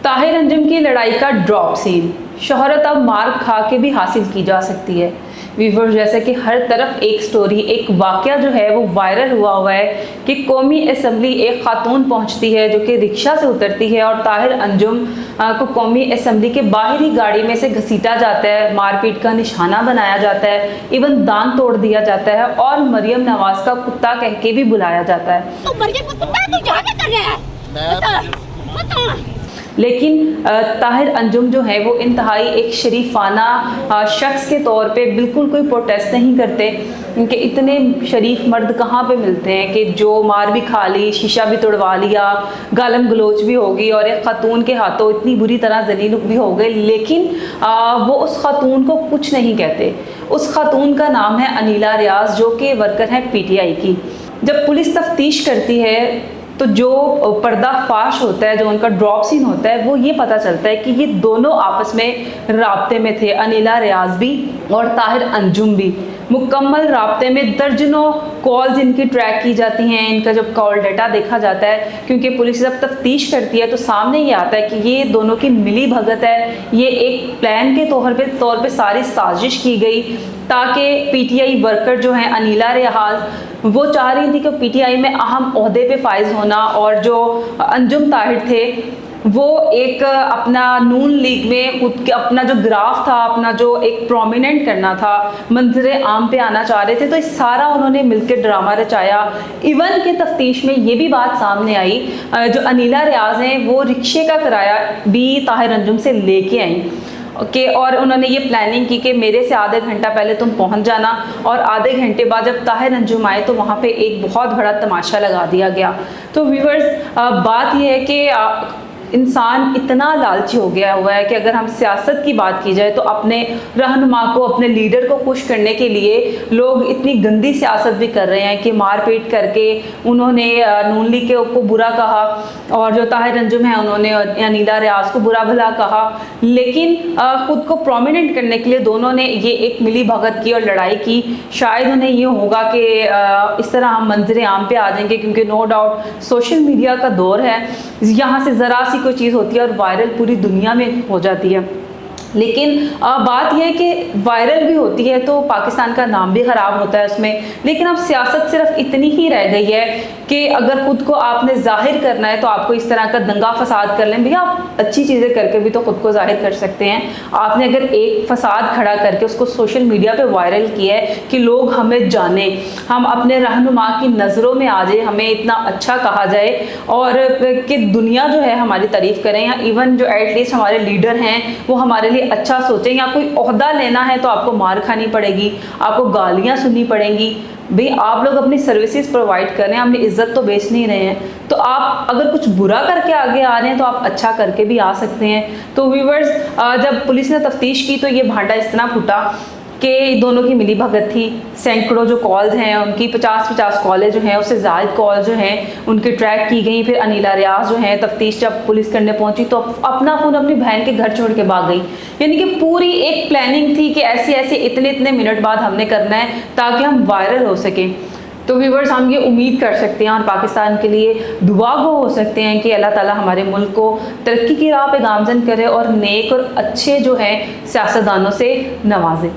ताहिर अंजुम की लड़ाई का ड्रॉप सीन, शोहरत अब मार खा के भी हासिल की जा सकती है। व्यूअर्स, जैसे कि हर तरफ एक स्टोरी, एक वाकया जो है वो वायरल हुआ है कि कौमी असम्बली एक खातून पहुंचती है जो कि रिक्शा से उतरती है और ताहिर अंजुम को कौमी असम्बली के बाहरी गाड़ी में से घसीटा जाता है, मारपीट का निशाना बनाया जाता है, इवन दांत तोड़ दिया जाता है और मरियम नवाज का कुत्ता कह के भी बुलाया जाता है। लेकिन ताहिर अंजुम जो है वो इंतहाई एक शरीफाना शख्स के तौर पे बिल्कुल कोई प्रोटेस्ट नहीं करते, क्योंकि इतने शरीफ मर्द कहाँ पे मिलते हैं कि जो मार भी खा ली, शीशा भी तोड़वा लिया, गालम गलोच भी होगी और एक खातून के हाथों इतनी बुरी तरह जलील भी हो गए, लेकिन वो उस खातून को कुछ नहीं कहते। उस खातून का नाम है अनीला रियाज, जो कि वर्कर है PTI की। जब पुलिस तफ्तीश करती है तो जो पर्दाफाश होता है, जो उनका ड्रॉप सीन होता है, वो ये पता चलता है कि ये दोनों आपस में राब्ते में थे। अनीला रियाज भी और ताहिर अंजुम भी मुकम्मल राब्ते में, दर्जनों कॉल्स इनकी ट्रैक की जाती हैं, इनका जब कॉल डाटा देखा जाता है, क्योंकि पुलिस जब तफ्तीश करती है तो सामने ये आता है कि ये दोनों की मिली भगत है। ये एक प्लान के तौर पे सारी साजिश की गई ताकि PTI वर्कर जो हैं अनीला रियाज, वो चाह रही थी कि PTI में अहम ओहदे पे फाइज होना, और जो अंजुम ताहिर थे वो एक अपना नून लीग में खुद के अपना जो ग्राफ था, अपना जो एक प्रोमिनेंट करना था, मंजरे आम पे आना चाह रहे थे। तो इस सारा उन्होंने मिलकर ड्रामा रचाया। इवन के तफ्तीश में ये भी बात सामने आई, जो अनीला रियाज हैं वो रिक्शे का किराया भी ताहिर अंजुम से लेके आई और उन्होंने ये प्लानिंग की कि मेरे से आधे घंटा पहले तुम पहुंच जाना, और आधे घंटे बाद जब ताहिर अंजुम आए तो वहाँ पे एक बहुत बड़ा तमाशा लगा दिया गया। तो व्यूअर्स, बात यह है कि इंसान इतना लालची हो गया हुआ है कि अगर हम सियासत की बात की जाए तो अपने रहनुमा को, अपने लीडर को खुश करने के लिए लोग इतनी गंदी सियासत भी कर रहे हैं कि मारपीट करके उन्होंने नून लीग को बुरा कहा, और जो ताहिर अंजुम है उन्होंने अनीला रियाज को बुरा भला कहा। लेकिन खुद को प्रोमिनेंट करने के लिए दोनों ने ये एक मिली भगत की और लड़ाई की। शायद उन्हें ये होगा कि इस तरह हम मंजरे आम पे आ जाएंगे, क्योंकि नो डाउट सोशल मीडिया का दौर है, यहाँ से ज़रा सी कोई चीज़ होती है और वायरल पूरी दुनिया में हो जाती है। लेकिन बात यह है कि वायरल भी होती है तो पाकिस्तान का नाम भी ख़राब होता है उसमें। लेकिन अब सियासत सिर्फ इतनी ही रह गई है कि अगर खुद को आपने जाहिर करना है तो आपको इस तरह का दंगा फसाद कर लें। भैया, आप अच्छी चीज़ें करके भी तो खुद को जाहिर कर सकते हैं। आपने अगर एक फसाद खड़ा करके उसको सोशल मीडिया पे वायरल किया है कि लोग हमें जाने, हम अपने रहनुमा की नज़रों में आ जाए, हमें इतना अच्छा कहा जाए और कि दुनिया जो है हमारी तारीफ़ करें, या इवन जो एटलीस्ट हमारे लीडर हैं वो हमारे लिए अच्छा सोचें, या कोई ओहदा लेना है तो आपको मार खानी पड़ेगी, आपको गालियाँ सुननी पड़ेंगी। भाई, आप लोग अपनी सर्विसेज प्रोवाइड कर रहे हैं, अपनी इज्जत तो बेच नहीं रहे हैं। तो आप अगर कुछ बुरा करके आगे आ रहे हैं तो आप अच्छा करके भी आ सकते हैं। तो व्यूअर्स, जब पुलिस ने तफ्तीश की तो ये भांडा इस तरह फूटा कि दोनों की मिली भगत थी। सैकड़ों जो कॉल्स हैं उनकी 50-50 कॉलेज जो हैं, उससे ज़्यादा कॉल जो हैं उनकी ट्रैक की गई। फिर अनीला रियाज जो हैं तफ्तीश जब पुलिस करने पहुंची तो अपना फ़ोन अपनी बहन के घर छोड़ के भाग गई। यानी कि पूरी एक प्लानिंग थी कि ऐसे ऐसे इतने मिनट बाद हमने करना है ताकि हम वायरल हो सकें। तो व्यूअर्स, हम ये उम्मीद कर सकते हैं और पाकिस्तान के लिए दुआ गो हो सकते हैं कि अल्लाह ताला हमारे मुल्क को तरक्की की राह पे गामजन करे और नेक और अच्छे जो हैं सियासतदानों से नवाजे।